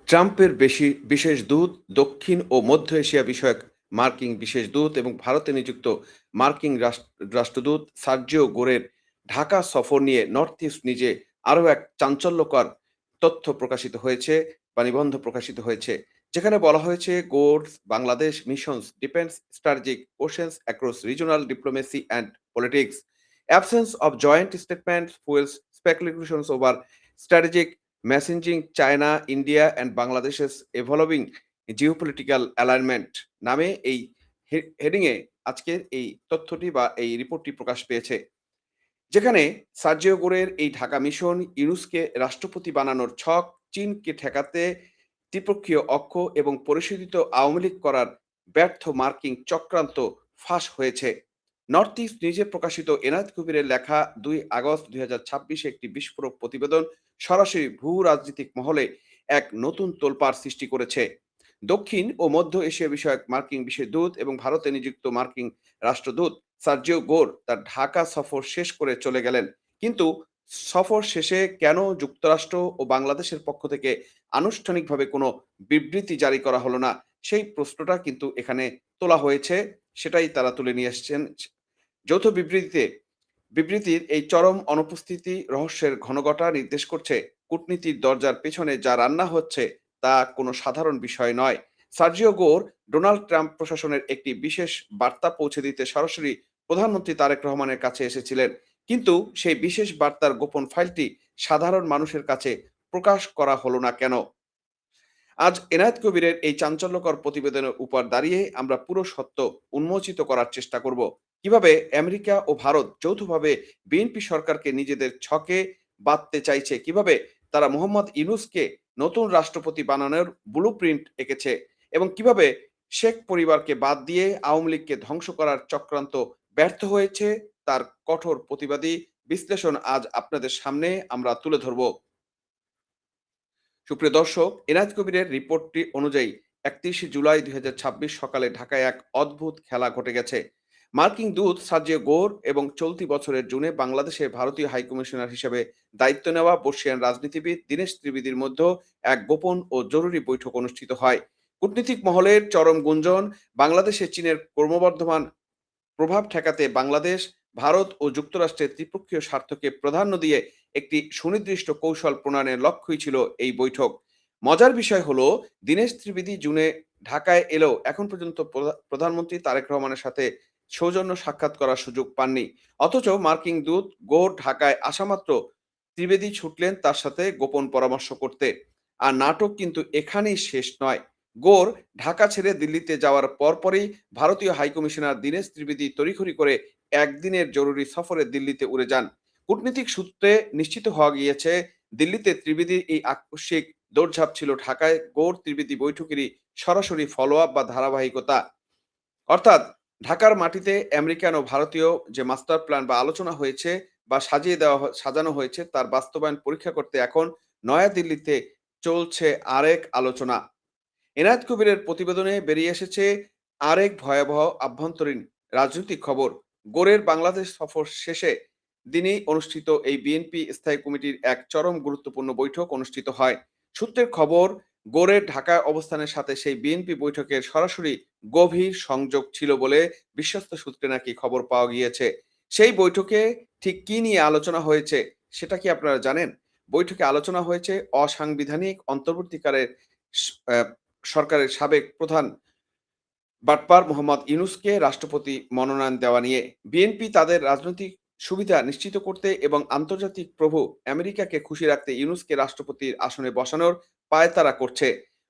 ট্রাম্পের বিশেষ দূত, দক্ষিণ ও মধ্য এশিয়া বিষয়ক মার্কিন বিশেষ দূত এবং ভারতে নিযুক্ত মার্কিন রাষ্ট্রদূত সার্জিও গোরের ঢাকা সফর নিয়ে নর্থ ইস্ট নিজে আরও এক চাঞ্চল্যকর তথ্য প্রকাশিত হয়েছে বা নিবন্ধ প্রকাশিত হয়েছে, যেখানে বলা হয়েছে গোরস Bangladesh missions defence strategic cautions across regional diplomacy and politics absence of joint statement fuels speculations over strategic messaging China, India and Bangladesh's evolving geopolitical alignment নামে এই হেডিংয়ে আজকের এই তথ্যটি বা এই রিপোর্টটি প্রকাশ পেয়েছে। যেখানে সার্জিও গোরের এই ঢাকা মিশন ইউনুসকে রাষ্ট্রপতি বানানোর ছক, চীনকে ঠেকাতে ত্রিপক্ষীয় অক্ষ এবং পরিশোধিত আওয়ামী লীগ করার ব্যর্থ মার্কিন চক্রান্ত ফাঁস হয়েছে। নর্থ ইস্ট নিজে প্রকাশিত এনায়েত কবিরের লেখা 2 আগস্ট 2026 একটি বিস্ফোরক প্রতিবেদন সরাসরি ভূ রাজনৈতিক মহলে এক নতুন তোলপাড় সৃষ্টি করেছে। দক্ষিণ ও মধ্য এশিয়া বিষয়ক মার্কিন বিশেষ দূত এবং ভারতে নিযুক্ত মার্কিন রাষ্ট্রদূত সার্জিও গোর তার ঢাকা সফর শেষ করে চলে গেলেন। কিন্তু সফর শেষে কেন যুক্তরাষ্ট্র ও বাংলাদেশের পক্ষ থেকে আনুষ্ঠানিকভাবে কোনো বিবৃতি জারি করা হলো না, সেই প্রশ্নটা কিন্তু এখানে তোলা হয়েছে। সেটাই তারা তুলে নিয়ে এসছেন। যৌথ বিবৃতির এই চরম অনুপস্থিতি রহস্যের ঘনঘটা নির্দেশ করছে কূটনীতির দরজার পেছনে যা রান্না হচ্ছে তা কোনো সাধারণ বিষয় নয়। সার্জিও গোর ডোনাল্ড ট্রাম্প প্রশাসনের একটি বিশেষ বার্তা পৌঁছে দিতে সরাসরি প্রধানমন্ত্রী তারেক রহমানের কাছে এসেছিলেন, কিন্তু সেই বিশেষ বার্তার গোপন ফাইলটি সাধারণ মানুষের কাছে প্রকাশ করা হলো না কেন? আজ এনায়েত কবিরের এই চাঞ্চল্যকর প্রতিবেদনের উপর দাঁড়িয়ে আমরা পুরো সত্য উন্মোচিত করার চেষ্টা করব। কিভাবে আমেরিকা ও ভারত যৌথভাবে বিএনপি সরকারকে নিজেদের ছকে বাঁধতে চাইছে, কিভাবে তারা মোহাম্মদ ইউনূসকে নতুন রাষ্ট্রপতি বানানোর ব্লুপ্রিন্ট এঁকেছে এবং কিভাবে শেখ পরিবারকে বাদ দিয়ে আওয়ামী লীগকে ধ্বংস করার চক্রান্ত ব্যর্থ হয়েছে, তার কঠোর প্রতিবাদী বিশ্লেষণ আজ আপনাদের সামনে আমরা তুলে ধরব। সুপ্রিয় দর্শক, এনায়েত কবিরের রিপোর্টটি অনুযায়ী 31 জুলাই 2026 সকালে ঢাকায় এক অদ্ভুত খেলা ঘটে গেছে। মার্কিন দূত সার্জিও গোর এবং চলতি বছরের জুনে বাংলাদেশে ভারতীয় হাইকমিশনার হিসেবে দায়িত্ব নেওয়া বর্ষিয়ান রাজনীতিবিদ দীনেশ ত্রিবেদীর মধ্যে এক গোপন ও জরুরি বৈঠক অনুষ্ঠিত হয়। কূটনীতিক মহলের চরম গুঞ্জন, বাংলাদেশে চীনের ক্রমবর্ধমান প্রভাব ঠেকাতে বাংলাদেশ, ভারত ও যুক্তরাষ্ট্রের ত্রিপক্ষীয় স্বার্থকে প্রাধান্য দিয়ে একটি সুনির্দিষ্ট কৌশল প্রণয়নের লক্ষ্যই ছিল এই বৈঠক। মজার বিষয় হলো, দীনেশ ত্রিবেদী জুনে ঢাকায় এলেও এখন পর্যন্ত প্রধানমন্ত্রী তারেক রহমানের সাথে সৌজন্য সাক্ষাৎ করার সুযোগ পাননি। অথচ মার্কিন দূত গোর ঢাকায় আসামাত্র ত্রিবেদী ছুটলেন তার সাথে গোপন পরামর্শ করতে। আর নাটক কিন্তু এখানেই শেষ নয়। গোর ঢাকা ছেড়ে দিল্লিতে যাওয়ার পরপরই ভারতীয় হাইকমিশনার দীনেশ ত্রিবেদী তড়িঘড়ি করে একদিনের জরুরি সফরে দিল্লিতে উড়ে যান। কূটনীতিক সূত্রে নিশ্চিত হওয়া গিয়েছে, দিল্লিতে ত্রিবেদীর এই আকস্মিক দৌড়ঝাঁপ ছিল ঢাকায় গৌর ত্রিবেদী বৈঠকেরই সরাসরি ফলো আপ বা ধারাবাহিকতা। অর্থাৎ ঢাকার মাটিতে আমেরিকান ও ভারতীয় যে মাস্টার প্ল্যান বা আলোচনা হয়েছে বা সাজানো হয়েছে তার বাস্তবায়ন পরীক্ষা করতে এখন নয়াদিল্লিতে চলছে আরেক আলোচনা। এনায়েত কবিরের প্রতিবেদনে বেরিয়ে এসেছে আরেক ভয়াবহ আভ্যন্তরীণ রাজনৈতিক খবর। গোরের বাংলাদেশ সফর শেষে দিনেই অনুষ্ঠিত এই বিএনপি স্থায়ী কমিটির এক চরম গুরুত্বপূর্ণ বৈঠক অনুষ্ঠিত হয়। সূত্রের খবর, গোরের ঢাকা অবস্থানের সাথে সেই বিএনপি বৈঠকের সরাসরি গভীর সংযোগ ছিল বলে বিশ্বস্ত সূত্রে নাকি খবর পাওয়া গিয়েছে। সেই বৈঠকে ঠিক কি নিয়ে আলোচনা হয়েছে সেটা কি আপনারা জানেন? বৈঠকে আলোচনা হয়েছে অসাংবিধানিক অন্তর্বর্তীকালের সরকারের সাবেক প্রধান বাটপার মোহাম্মদ ইউনূসকে রাষ্ট্রপতি মনোনয়ন দেওয়া নিয়ে। বিএনপি তাদের রাজনৈতিক সুবিধা নিশ্চিত করতে এবং আন্তর্জাতিক প্রভু আমেরিকাকে খুশি রাখতে ইউনূসকে রাষ্ট্রপতির আসনে বসানোর পায়তারা করছে।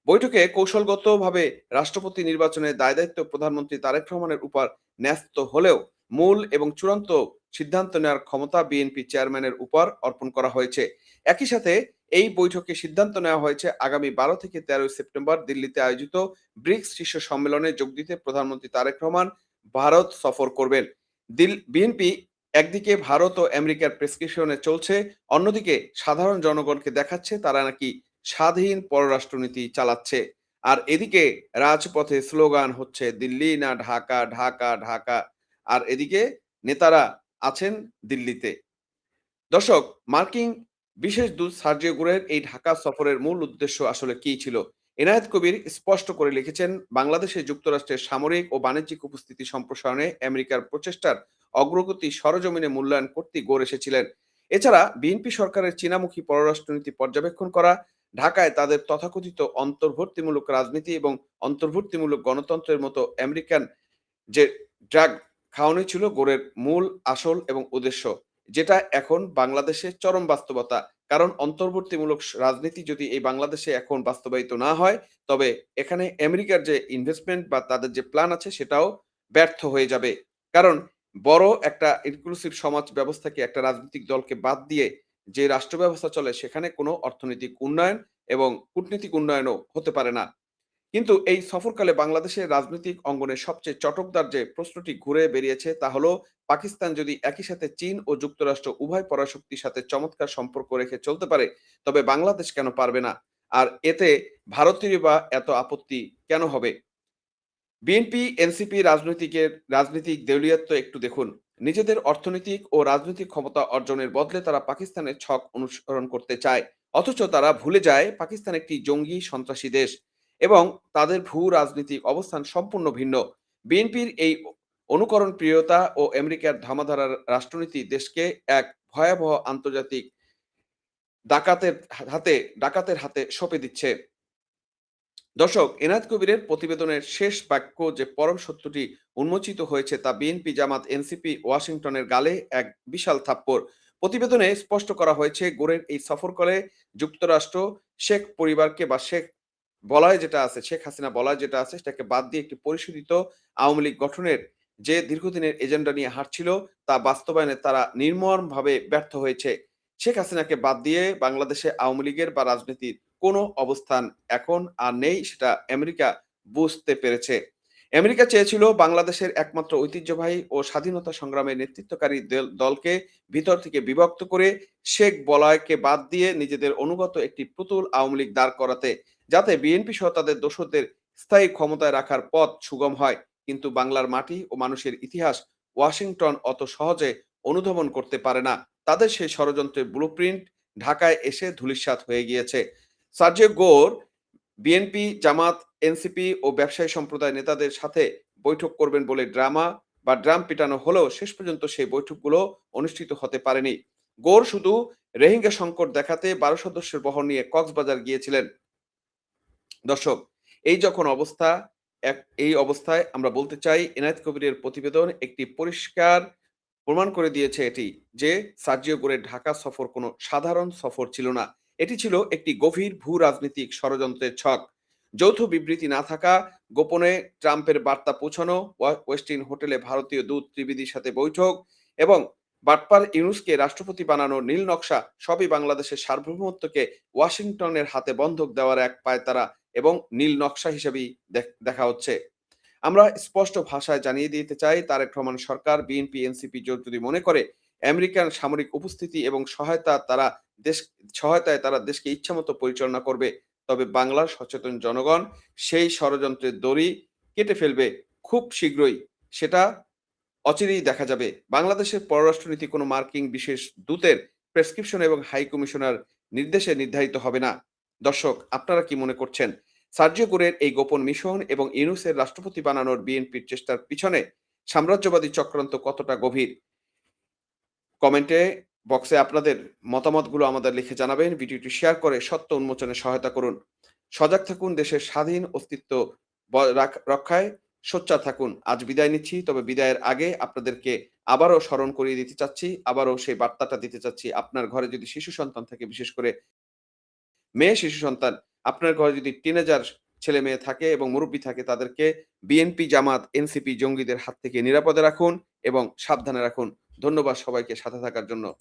বৈঠকে কৌশলগতভাবে রাষ্ট্রপতি নির্বাচনের দায়-দায়িত্ব প্রধানমন্ত্রী তারেক রহমানের উপর ন্যস্ত হলেও মূল এবং চূড়ান্ত সিদ্ধান্ত নেওয়ার ক্ষমতা বিএনপি চেয়ারম্যানের উপর অর্পণ করা হয়েছে। একই সাথে এই বৈঠকে সিদ্ধান্ত নেওয়া হয়েছে আগামী 12 থেকে 13 সেপ্টেম্বর দিল্লিতে আয়োজিত ব্রিক্স শীর্ষ সম্মেলনে যোগ দিতে প্রধানমন্ত্রী তারেক রহমান ভারত সফর করবেন। বিএনপি একদিকে ভারত ও আমেরিকার প্রেসক্রিপশনে চলছে, অন্যদিকে সাধারণ জনগণকে দেখাচ্ছে তারা নাকি স্বাধীন পররাষ্ট্রনীতি চালাচ্ছে। আর এদিকে রাজপথে স্লোগান হচ্ছে দিল্লি না ঢাকা, ঢাকা, ঢাকা। আর এদিকে নেতারা আছেন দিল্লিতে। দর্শক, মার্কিন বিশেষ দূত সার্জিও গুরের এই ঢাকা সফরের মূল উদ্দেশ্য আসলে কী ছিল? এনায়েত কবির স্পষ্ট করে লিখেছেন, বাংলাদেশে যুক্তরাষ্ট্রের সামরিক ও বাণিজ্যিক উপস্থিতি সম্প্রসারণে আমেরিকার প্রচেষ্টার অগ্রগতি সরেজমিনে মূল্যায়ন করতে গোর এসেছিলেন। এছাড়া বিএনপি সরকারের চীনামুখী পররাষ্ট্রনীতি পর্যবেক্ষণ করা, ঢাকায় তাদের তথাকথিত অন্তর্ভুক্তিমূলক রাজনীতি এবং অন্তর্ভুক্তিমূলক গণতন্ত্রের মতো আমেরিকান যে ড্রাগ খাওয়ানোই ছিল গোরের মূল আসল এবং উদ্দেশ্য, যেটা এখন বাংলাদেশে চরম বাস্তবতা। কারণ অন্তর্বর্তীমূলক রাজনীতি যদি এই বাংলাদেশে এখন বাস্তবায়িত না হয়, তবে এখানে আমেরিকার যে ইনভেস্টমেন্ট বা তাদের যে প্ল্যান আছে সেটাও ব্যর্থ হয়ে যাবে। কারণ বড় একটা ইনক্লুসিভ সমাজ ব্যবস্থাকে, একটা রাজনৈতিক দলকে বাদ দিয়ে যে রাষ্ট্র ব্যবস্থা চলে সেখানে কোনো অর্থনৈতিক উন্নয়ন এবং কূটনীতিক উন্নয়নও হতে পারে না। কিন্তু এই সফরকালে বাংলাদেশের রাজনৈতিক অঙ্গনে সবচেয়ে চটকদার যে প্রশ্নটি ঘুরে বেরিয়েছে তা হলো, পাকিস্তান যদি একই সাথে চীন ও যুক্তরাষ্ট্র উভয় পরাশক্তির সাথে চমৎকার সম্পর্ক রেখে চলতে পারে, তবে বাংলাদেশ কেন পারবে না? আর এতে ভারতীয় বা এত আপত্তি কেন হবে? বিএনপি, এনসিপি রাজনৈতিক দেউলিয়াত্ব একটু দেখুন। নিজেদের অর্থনৈতিক ও রাজনৈতিক ক্ষমতা অর্জনের বদলে তারা পাকিস্তানের ছক অনুসরণ করতে চায়। অথচ তারা ভুলে যায় পাকিস্তান একটি জঙ্গি সন্ত্রাসী দেশ এবং তাদের ভূ-রাজনৈতিক অবস্থান সম্পূর্ণ ভিন্ন। বিএনপির এই অনুকরণ প্রিয়তা ও আমেরিকার ধামাধারার রাষ্ট্রনীতি দেশকে এক ভয়াবহ আন্তর্জাতিক ডাকাতের ডাকাতের হাতে সঁপে দিচ্ছে। দর্শক, এনায়েত কবিরের প্রতিবেদনের শেষ বাক্য যে পরম সত্যটি উন্মোচিত হয়েছে তা বিএনপি, জামাত, এনসিপি, ওয়াশিংটনের গালে এক বিশাল থাপ্পড়। প্রতিবেদনে স্পষ্ট করা হয়েছে, গোরের এই সফরকালে যুক্তরাষ্ট্র শেখ পরিবারকে বা শেখ হাসিনা বলয় যেটা আছে সেটাকে বাদ দিয়ে একটি পরিশোধিত আওয়ামী লীগ গঠনের যে দীর্ঘদিনের এজেন্ডা নিয়ে হাঁটছিল তা বাস্তবায়নে তারা নির্মমভাবে ব্যর্থ হয়েছে। শেখ হাসিনাকে বাদ দিয়ে বাংলাদেশে আওয়ামী লীগের বা রাজনীতির কোনো অবস্থান এখন আর নেই, সেটা আমেরিকা বুঝতে পেরেছে। আমেরিকা চেয়েছিল বাংলাদেশের একমাত্র ঐতিহ্যবাহী ও স্বাধীনতা সংগ্রামের নেতৃত্বকারী দলকে ভিতর থেকে বিভক্ত করে শেখ বলয়কে বাদ দিয়ে নিজেদের অনুগত একটি পুতুল আওয়ামী লীগ দাঁড় করাতে, যাতে বিএনপি সহ তাদের দোসরদের স্থায়ী ক্ষমতায় রাখার পথ সুগম হয়। কিন্তু বাংলার মাটি ও মানুষের ইতিহাস ওয়াশিংটন অত সহজে অনুধাবন করতে পারে না। তাদের সেই ষড়যন্ত্রের ব্লুপ্রিন্ট ঢাকায় এসে ধূলিসাৎ হয়ে গিয়েছে। সার্জিও গোর বিএনপি, জামাত, এনসিপি ও ব্যবসায়ী সম্প্রদায় নেতাদের সাথে বৈঠক করবেন বলে ড্রাম পিটানো হলেও শেষ পর্যন্ত সেই বৈঠকগুলো অনুষ্ঠিত হতে পারেনি। গোর শুধু রোহিঙ্গা সংকট দেখাতে ১২ সদস্যের বহর নিয়ে কক্সবাজার গিয়েছিলেন। দর্শক, এই যখন অবস্থা, এই অবস্থায় আমরা বলতে চাই, এনায়েত কবিরের প্রতিবেদন একটি পরিষ্কার প্রমাণ করে দিয়েছে এটি যে সার্জিও গোরের ঢাকা সফর কোনো সাধারণ সফর ছিল না। এটি ছিল একটি গভীর ভূ-রাজনৈতিক ষড়যন্ত্রের ছক। যৌথ বিবৃতি না থাকা, গোপনে ট্রাম্পের বার্তা পৌঁছানো, ওয়েস্টিন হোটেলে ভারতীয় দূত ত্রিবেদীর সাথে বৈঠক এবং বাটপার ইউনূসকে রাষ্ট্রপতি বানানোর নীল নকশা সবই বাংলাদেশের সার্বভৌমত্বকে ওয়াশিংটনের হাতে বন্ধক দেওয়ার এক পায়তারা এবং নীল নকশা হিসেবেই দেখা হচ্ছে। আমরা স্পষ্ট ভাষায় জানিয়ে দিতে চাই, তারেক রহমান সরকার, বিএনপি, এনসিপি জোট যদি মনে করে আমেরিকান সামরিক উপস্থিতি এবং সহায়তায় তারা দেশকে ইচ্ছামতো পরিচালনা করবে, তবে বাংলার সচেতন জনগণ সেই ষড়যন্ত্রের দড়ি কেটে ফেলবে খুব শীঘ্রই। সেটা অচিরেই দেখা যাবে। বাংলাদেশের পররাষ্ট্রনীতি কোনো মার্কিন বিশেষ দূতের প্রেসক্রিপশন এবং হাই কমিশনার নির্দেশে নির্ধারিত হবে না। দর্শক, আপনারা কি মনে করছেন? সার্জিও গোরের এই গোপন মিশন এবং ইউনূসের রাষ্ট্রপতি বানানোর বিএনপির চেষ্টার পিছনে সাম্রাজ্যবাদী চক্রান্ত কতটা গভীর? কমেন্টে বক্সে আপনাদের মতামতগুলো আমাদের লিখে জানাবেন। ভিডিওটি শেয়ার করে সত্য উন্মোচনে সহায়তা করুন। সজাগ থাকুন, দেশের স্বাধীন অস্তিত্ব রক্ষায় সোচ্চার থাকুন। আজ বিদায় নিচ্ছি, তবে বিদায়ের আগে আপনাদেরকে আবারও স্মরণ করিয়ে দিতে চাচ্ছি, আবারও সেই বার্তাটা দিতে চাচ্ছি। আপনার ঘরে যদি শিশু সন্তান থাকে, বিশেষ করে মেয়ে শিশু সন্তান, আপনার ঘরে যদি টিনেজার ছেলে-মেয়ে থাকে এবং মুরুব্বি থাকে, তাদেরকে বিএনপি, জামাত, এনসিপি জঙ্গিদের হাত থেকে নিরাপদে রাখুন এবং সাবধানে রাখুন। ধন্যবাদ সবাইকে সাথে থাকার জন্য।